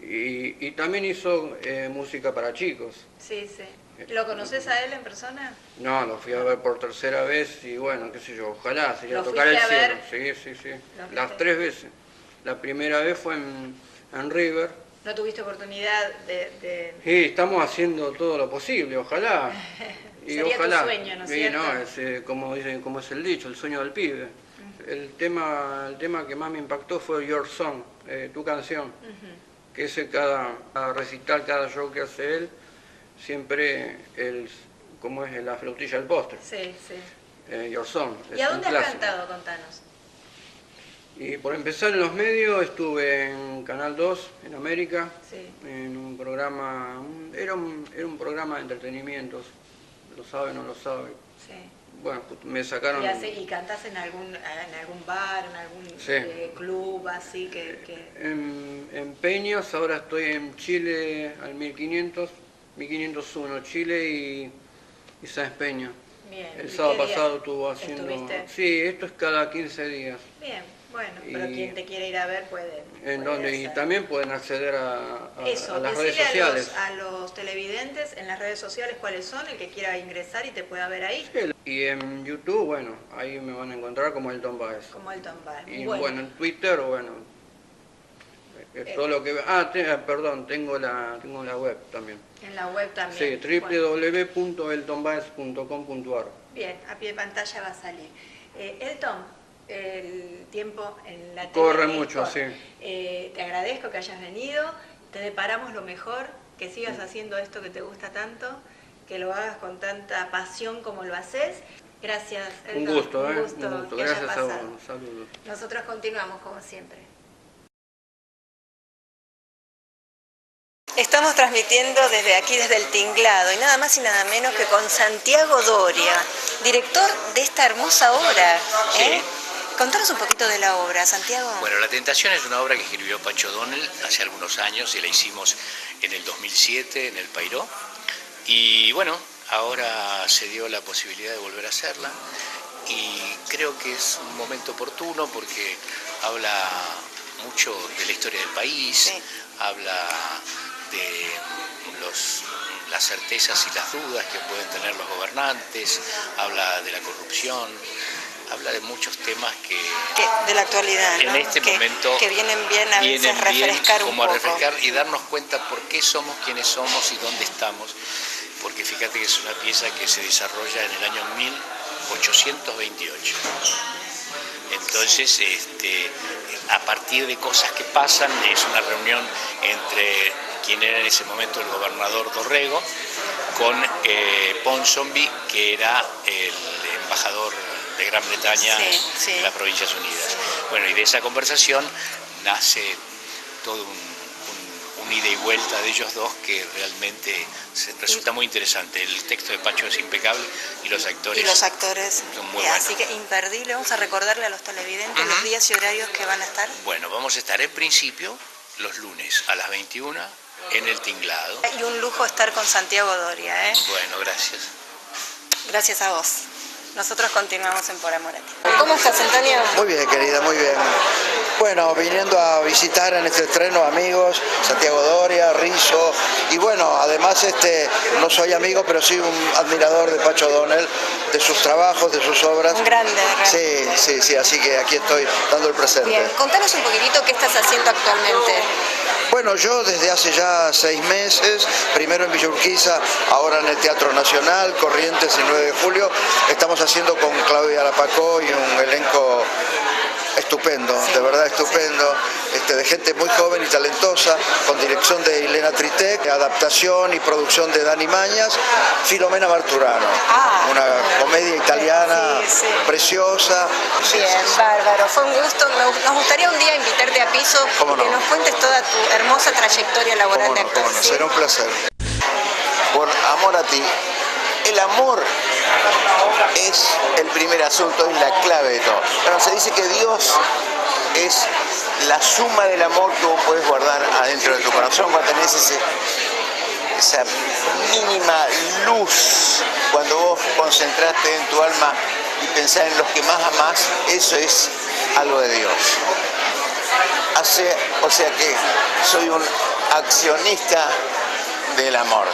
Y también hizo música para chicos. Sí, sí. ¿Lo conoces a él en persona? No, lo fui a ver por tercera vez y bueno, qué sé yo, ojalá sería ¿Lo tocar el fuiste a cielo. ver? Sí, sí, sí. ¿Lo Las fuiste? 3 veces. La primera vez fue en River. ¿No tuviste oportunidad de... Sí, estamos haciendo todo lo posible, ojalá. Y Sería ojalá. tu sueño, ¿no es Sí, cierto? no, es, como dicen, como es el dicho, el sueño del pibe. El tema que más me impactó fue Your Song, tu canción. Que ese cada recital, cada show que hace él, siempre como es la flautilla del postre. Sí, sí. Your Song. ¿Y a dónde has clásico. cantado? Contanos. Y por empezar en los medios estuve en Canal 2, en América, Sí. en un programa, era un programa de entretenimientos, lo sabe, no lo sabe. Sí. Bueno, me sacaron... ¿Y cantás en algún bar, en algún Sí. club así que... En Peñas, ahora estoy en Chile al 1501, Chile y Sáenz Peña. Bien. El ¿Y sábado qué día pasado estuvo haciendo... estuviste? Sí, esto es cada 15 días. Bien, bueno, pero Y- quien te quiera ir a ver puede... En puede donde, y hacer. también pueden acceder a Eso, las redes decile sociales. a los televidentes en las redes sociales cuáles son, el que quiera ingresar y te pueda ver ahí, Y en YouTube, bueno, ahí me van a encontrar como Elton Baez. como Elton Bar. Y bueno, en Twitter, bueno, todo lo que... perdón, tengo la web también. En la web también. Sí, Bueno, www.eltonbaez.com.ar. bien, a pie de pantalla va a salir. Elton, el tiempo en la tele Corre es mucho, corto. sí. Te agradezco que hayas venido, te deparamos lo mejor, que sigas haciendo esto que te gusta tanto, que lo hagas con tanta pasión como lo haces. Gracias, Elton. Un gusto, un gusto un gusto. que haya Gracias a vos. pasado. Saludos. Nosotros continuamos como siempre. Estamos transmitiendo desde aquí, desde el Tinglado, y nada más y nada menos que con Santiago Doria, director de esta hermosa obra. ¿eh? Contanos un poquito de la obra, Santiago. Bueno, La Tentación es una obra que escribió Pacho O'Donnell hace algunos años y la hicimos en el 2007 en el Pairó. Y bueno, ahora se dio la posibilidad de volver a hacerla y creo que es un momento oportuno porque habla mucho de la historia del país, Sí. habla de las certezas y las dudas que pueden tener los gobernantes, habla de la corrupción, habla de muchos temas que De la actualidad, en ¿no? este momento que vienen bien a veces vienen bien refrescar un como a poco. refrescar y darnos cuenta por qué somos quienes somos y dónde estamos, porque fíjate que es una pieza que se desarrolla en el año 1828. Entonces, a partir de cosas que pasan, es una reunión entre quien era en ese momento el gobernador Dorrego con Ponsonby, que era el embajador de Gran Bretaña en las Provincias Unidas. Bueno, y de esa conversación nace todo un ida y vuelta de ellos dos que realmente resulta muy interesante. El texto de Pacho es impecable y los actores, son muy buenos. Así que imperdible, vamos a recordarle a los televidentes los días y horarios que van a estar. Bueno, vamos a estar en principio los lunes a las 21 en el Tinglado. Y un lujo estar con Santiago Doria, ¿eh? Bueno, gracias. Gracias a vos. Nosotros continuamos en Por Amor a Ti. ¿Cómo estás, Antonio? Muy bien, querida, muy bien. Bueno, viniendo a visitar en este estreno amigos, Santiago Doria, Rizzo, y bueno, además no soy amigo, pero sí un admirador de Pacho O'Donnell, de sus trabajos, de sus obras. Un grande, realmente. Sí, así que aquí estoy dando el presente. Bien, contanos un poquitito qué estás haciendo actualmente. Bueno, yo desde hace ya 6 meses, primero en Villa Urquiza, ahora en el Teatro Nacional, Corrientes y 9 de julio, estamos haciendo con Claudia Lapacó y un elenco estupendo, de verdad estupendo, de gente muy joven y talentosa, con dirección de Elena Tritec, adaptación y producción de Dani Mañas, Filomena Marturano, una comedia italiana preciosa. Bien, bárbaro, fue un gusto. Nos gustaría un día invitarte a piso y que nos cuentes toda tu hermosa trayectoria laboral de actor. ¿Sí? Será un placer. Por amor a ti. El amor es el primer asunto, es la clave de todo. Pero se dice que Dios es la suma del amor que vos podés guardar adentro de tu corazón cuando tenés esa mínima luz, cuando vos concentraste en tu alma y pensás en los que más amás, eso es algo de Dios. O sea que soy un accionista del amor.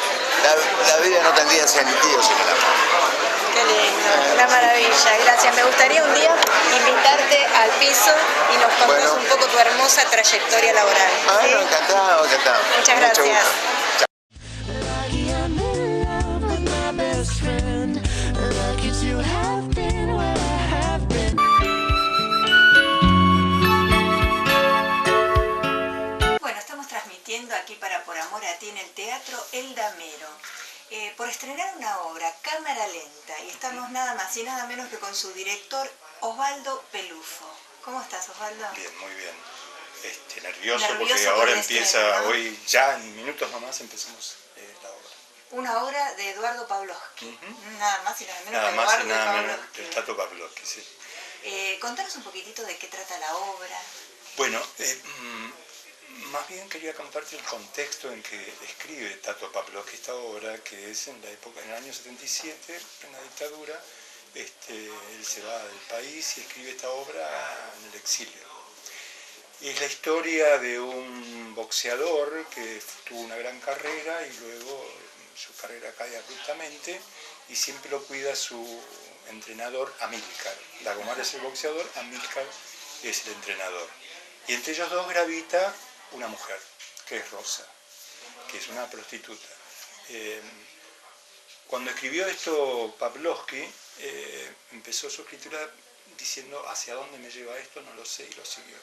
La vida no tendría sentido sin el amor. Qué lindo, una maravilla, gracias. Me gustaría un día invitarte al piso y nos contás un poco tu hermosa trayectoria laboral. ¿Sí? Bueno, encantado. Muchas gracias. Lucky I'm in love with my best friend. Lucky to have been where I have been. Bueno, estamos transmitiendo aquí para Por Amor a Ti en el Teatro El Damero. Por estrenar una obra, Cámara Lenta, y estamos nada más y nada menos que con su director Osvaldo Pelufo. ¿Cómo estás, Osvaldo? Bien, muy bien. Nervioso porque ahora empieza, ¿no? Hoy ya en minutos nomás empezamos la obra. Una obra de Eduardo Pavlovsky, nada más y nada menos Nada que más y Eduardo nada menos Pavlovsky. que el Tato Pavlovsky, sí. Contanos un poquitito de qué trata la obra. Bueno, más bien quería contarte el contexto en que escribe Tato Pavlovsky esta obra, que es en la época, en el año 77, en la dictadura. Él se va del país y escribe esta obra en el exilio. Y es la historia de un boxeador que tuvo una gran carrera y luego su carrera cae abruptamente y siempre lo cuida su entrenador Amílcar. Dagomar es el boxeador, Amílcar es el entrenador. Y entre ellos dos gravita una mujer, que es Rosa, que es una prostituta. Cuando escribió esto Pavlovsky, empezó su escritura diciendo ¿hacia dónde me lleva esto? No lo sé, y lo siguió.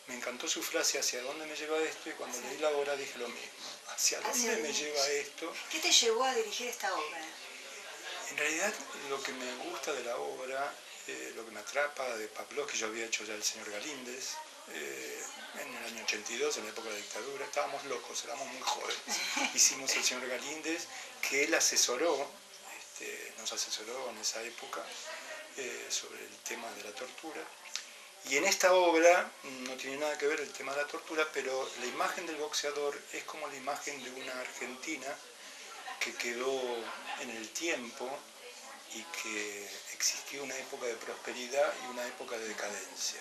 Me encantó su frase ¿hacia dónde me lleva esto? Y cuando leí la obra dije lo mismo. ¿Hacia dónde me lleva esto? ¿Qué te llevó a dirigir esta obra? En realidad lo que me gusta de la obra, lo que me atrapa de Pavlovsky, yo había hecho ya El señor Galíndez, en el año 82, en la época de la dictadura, estábamos locos, éramos muy jóvenes. Hicimos El señor Galíndez, que él asesoró, nos asesoró en esa época sobre el tema de la tortura. Y en esta obra no tiene nada que ver el tema de la tortura, pero la imagen del boxeador es como la imagen de una Argentina que quedó en el tiempo y que existió una época de prosperidad y una época de decadencia.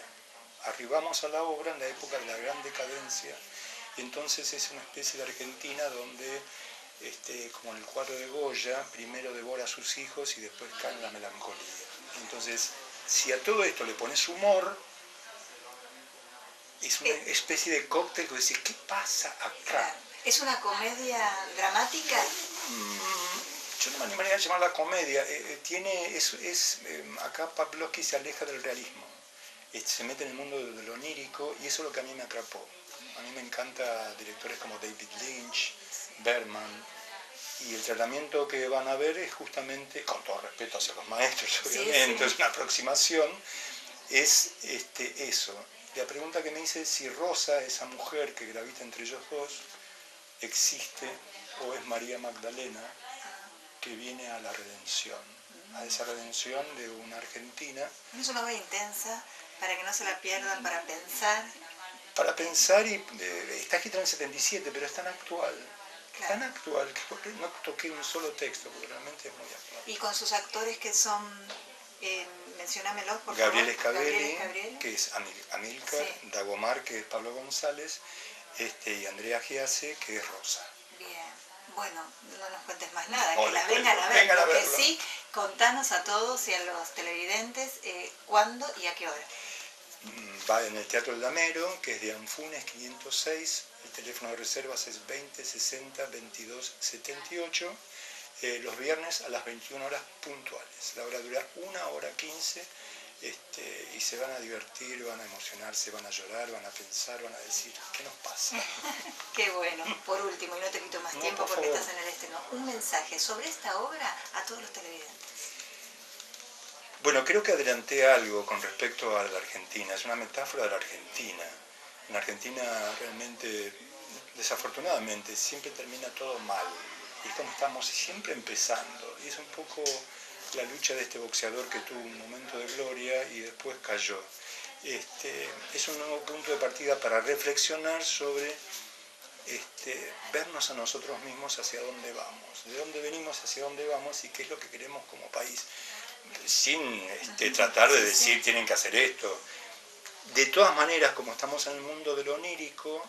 Arribamos a la obra en la época de la gran decadencia y entonces es una especie de Argentina donde, como en el cuadro de Goya, primero devora a sus hijos y después cae en la melancolía. Entonces, si a todo esto le pones humor, es una especie de cóctel que decís, ¿qué pasa acá? ¿Es una comedia dramática? Yo no me animaría a llamarla comedia. Acá Pavlovsky se aleja del realismo. Se mete en el mundo de lo onírico y eso es lo que a mí me atrapó. A mí me encanta directores como David Lynch, Bergman, y el tratamiento que van a ver es justamente, con todo respeto hacia los maestros, obviamente, es una aproximación, es eso. La pregunta que me hice es si Rosa, esa mujer que gravita entre ellos dos, existe o es María Magdalena que viene a la redención, a esa redención de una Argentina. Es una obra intensa, para que no se la pierdan, para pensar. Para pensar, y está escrita en el 77, pero es tan actual. Tan actual que no toqué un solo texto, porque realmente es muy actual. Y con sus actores que son, menciónamelos por Gabriel favor. Escabelli, que es Amílcar, Dagomar, que es Pablo González, y Andrea Giace, que es Rosa. Bien, bueno, no nos cuentes más nada, No, que la vengan a ver, porque sí, contanos a todos y a los televidentes cuándo y a qué hora. Va en el Teatro El Damero, que es de Anfunes 506, el teléfono de reservas es 20 60 22 78, los viernes a las 21 horas puntuales. La obra dura 1 hora 15 y se van a divertir, van a emocionarse, van a llorar, van a pensar, van a decir, ¿qué nos pasa? Qué bueno. Por último, y no te quito más tiempo porque estás en el estreno, un mensaje sobre esta obra a todos los televidentes. Bueno, creo que adelanté algo con respecto a la Argentina, es una metáfora de la Argentina. En Argentina realmente, desafortunadamente, siempre termina todo mal. Y es como estamos siempre empezando. Y es un poco la lucha de este boxeador que tuvo un momento de gloria y después cayó. Es un nuevo punto de partida para reflexionar sobre vernos a nosotros mismos hacia dónde vamos, de dónde venimos, hacia dónde vamos y qué es lo que queremos como país. Sin tratar de decir tienen que hacer esto. De todas maneras, como estamos en el mundo de lo onírico,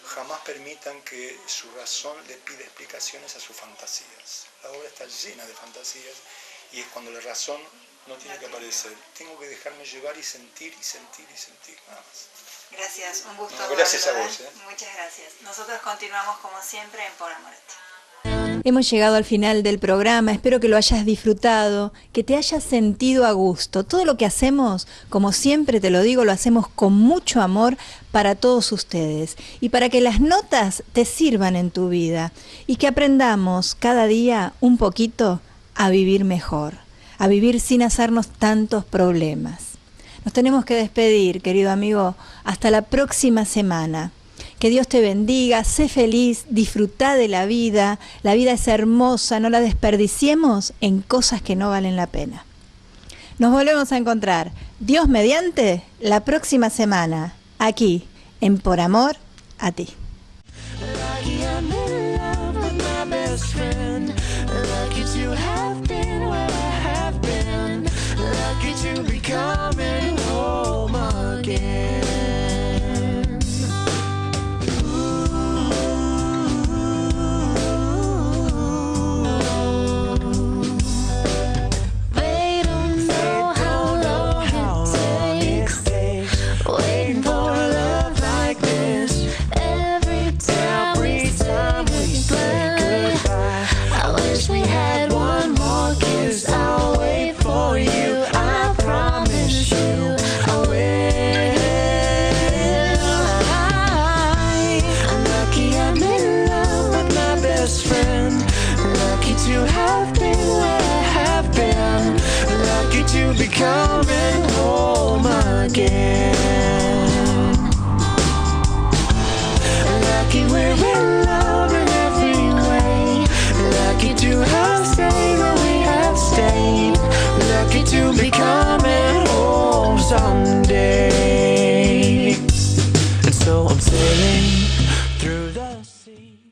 jamás permitan que su razón le pida explicaciones a sus fantasías. La obra está llena de fantasías y es cuando la razón no tiene que aparecer. Tengo que dejarme llevar y sentir y sentir y sentir, nada más. Gracias, un gusto. No, gracias a vos. Muchas gracias. Nosotros continuamos como siempre en Por Amor a Ti. Hemos llegado al final del programa, espero que lo hayas disfrutado, que te hayas sentido a gusto. Todo lo que hacemos, como siempre te lo digo, lo hacemos con mucho amor para todos ustedes y para que las notas te sirvan en tu vida y que aprendamos cada día un poquito a vivir mejor, a vivir sin hacernos tantos problemas. Nos tenemos que despedir, querido amigo, hasta la próxima semana. Que Dios te bendiga, sé feliz, disfruta de la vida es hermosa, no la desperdiciemos en cosas que no valen la pena. Nos volvemos a encontrar, Dios mediante, la próxima semana, aquí, en Por Amor a Ti. Coming home again. Lucky we're in love in every way. Lucky to have stayed where we have stayed. Lucky to be coming home someday. And so I'm sailing through the sea.